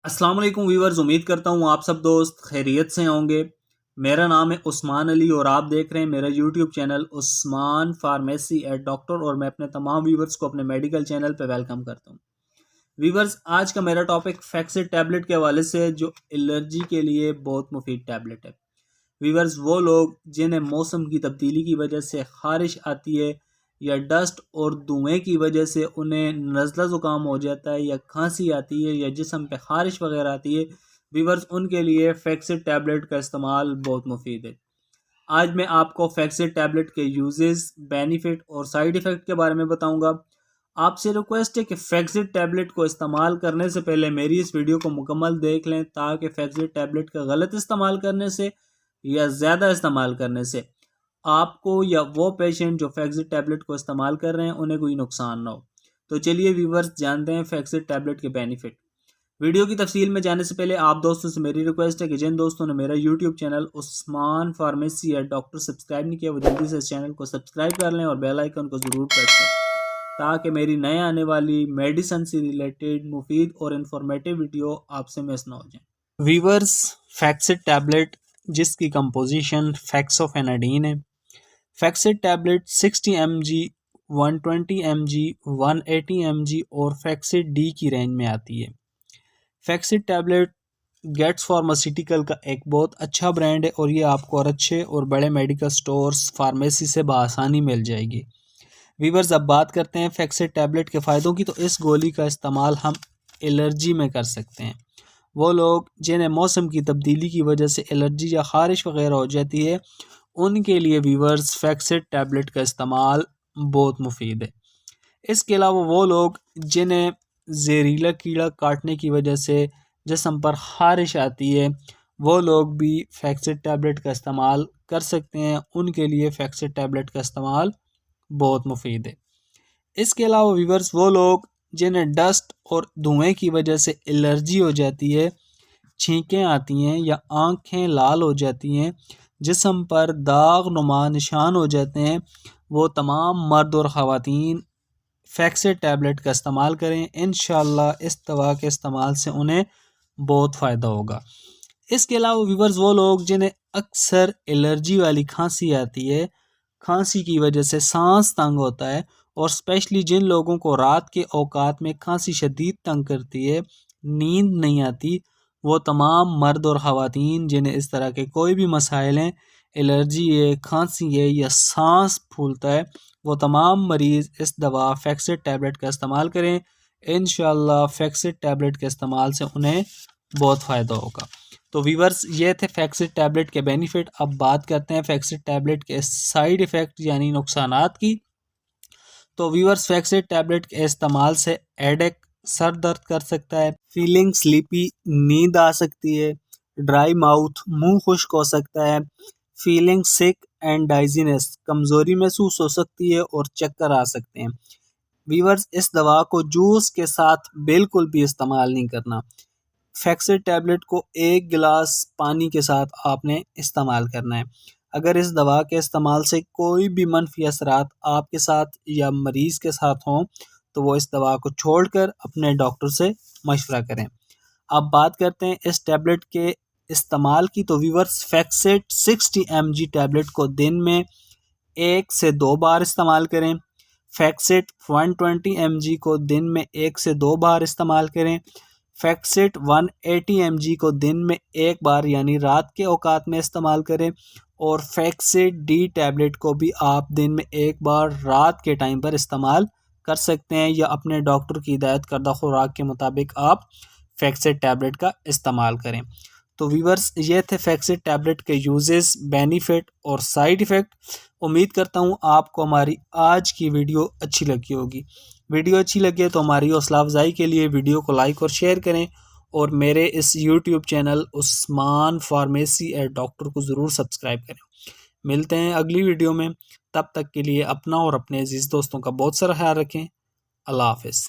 अस्सलाम वालेकुम व्यूवर्स, उम्मीद करता हूँ आप सब दोस्त खैरियत से होंगे। मेरा नाम है उस्मान अली और आप देख रहे हैं मेरा YouTube channel Usman pharmacy eight doctor और मैं अपने तमाम व्यूवर्स को अपने मेडिकल चैनल पे वेलकम करता हूँ। व्यूवर्स, आज का मेरा टॉपिक फैक्सिड टैबलेट के हवाले से है जो एलर्जी के लिए बहुत मुफीद टैबलेट है। व्यूवर्स, वो लोग जिन्हें मौसम की तब्दीली की वजह से खारिश आती है या डस्ट और धुएं की वजह से उन्हें नज़ला ज़ुकाम हो जाता है या खांसी आती है या जिस्म पे खारिश वगैरह आती है, व्यूवर्स उनके लिए फैक्सिड टैबलेट का इस्तेमाल बहुत मुफीद है। आज मैं आपको फैक्सिड टैबलेट के यूजेस, बेनिफिट और साइड इफ़ेक्ट के बारे में बताऊंगा। आपसे रिक्वेस्ट है कि फैक्सिड टैबलेट को इस्तेमाल करने से पहले मेरी इस वीडियो को मुकम्मल देख लें ताकि फैक्सिड टैबलेट का गलत इस्तेमाल करने से या ज़्यादा इस्तेमाल करने से आपको या वो पेशेंट जो फैक्सिड टैबलेट को इस्तेमाल कर रहे हैं उन्हें कोई नुकसान ना हो। तो चलिए व्यूवर्स, जानते हैं फैक्सिड टैबलेट के बेनिफिट। वीडियो की तफसील में जाने से पहले आप दोस्तों से मेरी रिक्वेस्ट है कि जिन दोस्तों ने मेरा यूट्यूब चैनल उस्मान फार्मेसी या डॉक्टर सब्सक्राइब नहीं किया वो जल्दी से इस चैनल को सब्सक्राइब कर लें और बेल आइकन को ज़रूर प्रेस करें ताकि मेरी नए आने वाली मेडिसिन से रिलेटेड मुफीद और इंफॉर्मेटिव वीडियो आपसे मिस ना हो जाए। वीवर्स, फैक्सिड टैबलेट जिसकी कंपोजिशन फैक्सोफेनाडीन है। फैक्सिड टैबलेट 60 mg, 120 mg, 180 mg और फैक्सिड डी की रेंज में आती है। फैक्सिड टैबलेट गेट्स फार्मास्यूटिकल का एक बहुत अच्छा ब्रांड है और ये आपको और अच्छे और बड़े मेडिकल स्टोर्स फार्मेसी से बआसानी मिल जाएगी। वीवर्स, अब बात करते हैं फैक्सिड टैबलेट के फ़ायदों की। तो इस गोली का इस्तेमाल हम एलर्जी में कर सकते हैं। वो लोग जिन्हें मौसम की तब्दीली की वजह से एलर्जी या ख़ारिश वगैरह हो जाती है उनके लिए वीवर्स फैक्सिड टैबलेट का इस्तेमाल बहुत मुफीद है। इसके अलावा वो लोग जिन्हें जहरीला कीड़ा काटने की वजह से जिस्म पर ख़ारिश आती है वो लोग भी फैक्सिड टैबलेट का इस्तेमाल कर सकते हैं। उनके लिए फैक्सिड टैबलेट का इस्तेमाल बहुत मुफीद है। इसके अलावा वीवर्स, वो लोग जिन्हें डस्ट और धुएं की वजह से एलर्जी हो जाती है, छींकें आती हैं या आँखें लाल हो जाती हैं, जिस्म पर दाग नुमा निशान हो जाते हैं, वो तमाम मर्द और ख़वातीन फैक्सिड टैबलेट का इस्तेमाल करें। इंशाअल्लाह इस दवा के इस्तेमाल से उन्हें बहुत फ़ायदा होगा। इसके अलावा व्यूवर्स, वो लोग जिन्हें अक्सर एलर्जी वाली खांसी आती है, खांसी की वजह से सांस तंग होता है और स्पेशली जिन लोगों को रात के औकात में खांसी शदीद तंग करती है, नींद नहीं आती, वो तमाम मर्द और ख़वातीन जिन्हें इस तरह के कोई भी मसाइल हैं, एलर्जी है, खांसी है या सांस फूलता है, वो तमाम मरीज़ इस दवा फैक्सिड टैबलेट का इस्तेमाल करें। इंशाअल्लाह फैक्सिड टैबलेट के इस्तेमाल से उन्हें बहुत फ़ायदा होगा। तो वीवर्स, ये थे फैक्सिड टैबलेट के बेनिफिट। अब बात करते हैं फैक्सिड टैबलेट के साइड इफ़ेक्ट यानी नुकसानात की। तो वीवर्स, फैक्सिड टैबलेट के इस्तेमाल से हेडेक, सर दर्द कर सकता है, फीलिंग स्लीपी, नींद आ सकती है, ड्राई माउथ, मुंह खुश्क हो सकता है, फीलिंग सिक एंड डाइजीनेस, कमज़ोरी महसूस हो सकती है और चक्कर आ सकते हैं। वीवर्स, इस दवा को जूस के साथ बिल्कुल भी इस्तेमाल नहीं करना। फैक्सिड टैबलेट को 1 गिलास पानी के साथ आपने इस्तेमाल करना है। अगर इस दवा के इस्तेमाल से कोई भी मनफी असरात आपके साथ या मरीज़ के साथ हों तो वो इस दवा को छोड़कर अपने डॉक्टर से मशवरा करें। अब बात करते हैं इस टैबलेट के इस्तेमाल की। तो वीवर्स, फैक्सिड 60 mg टैबलेट को दिन में 1 से 2 बार इस्तेमाल करें। फैक्सिड 120 mg को दिन में 1 से 2 बार इस्तेमाल करें। फैक्सिड 180 mg को दिन में 1 बार यानी रात के औकात में इस्तेमाल करें और फैक्सिड डी टैबलेट को भी आप दिन में 1 बार रात के टाइम पर इस्तेमाल कर सकते हैं या अपने डॉक्टर की हिदायत करदा खुराक के मुताबिक आप फैक्सिड टैबलेट का इस्तेमाल करें। तो वीवर्स, ये थे फैक्सिड टैबलेट के यूजेस, बेनिफिट और साइड इफ़ेक्ट। उम्मीद करता हूँ आपको हमारी आज की वीडियो अच्छी लगी होगी। वीडियो अच्छी लगे तो हमारी हौसला अफजाई के लिए वीडियो को लाइक और शेयर करें और मेरे इस YouTube channel Usman pharmacy eight doctor को ज़रूर सब्सक्राइब करें। मिलते हैं अगली वीडियो में, तब तक के लिए अपना और अपने अजीज़ दोस्तों का बहुत सारा ख्याल रखें। अल्लाह हाफ़िज़।